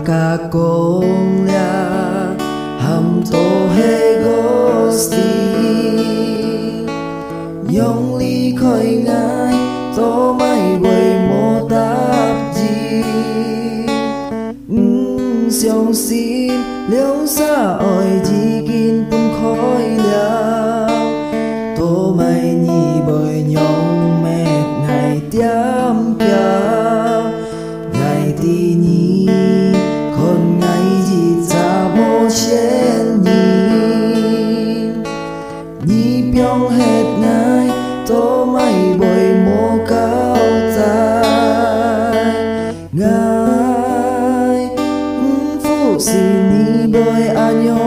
cả công lia hầm tô he gosti yong ly khơi ngay tô mai bơi mô tạp gì xiong xin liêu xa ỏi gì kín bùn khói lia tô mai nhì bơi nhong mệt ngày tiêm kia ngày tí nhì con ngày gì cha mô chen nhì biong hết ngày tô mai bơi mô cao dài ngày phụ xin nhì bơi anh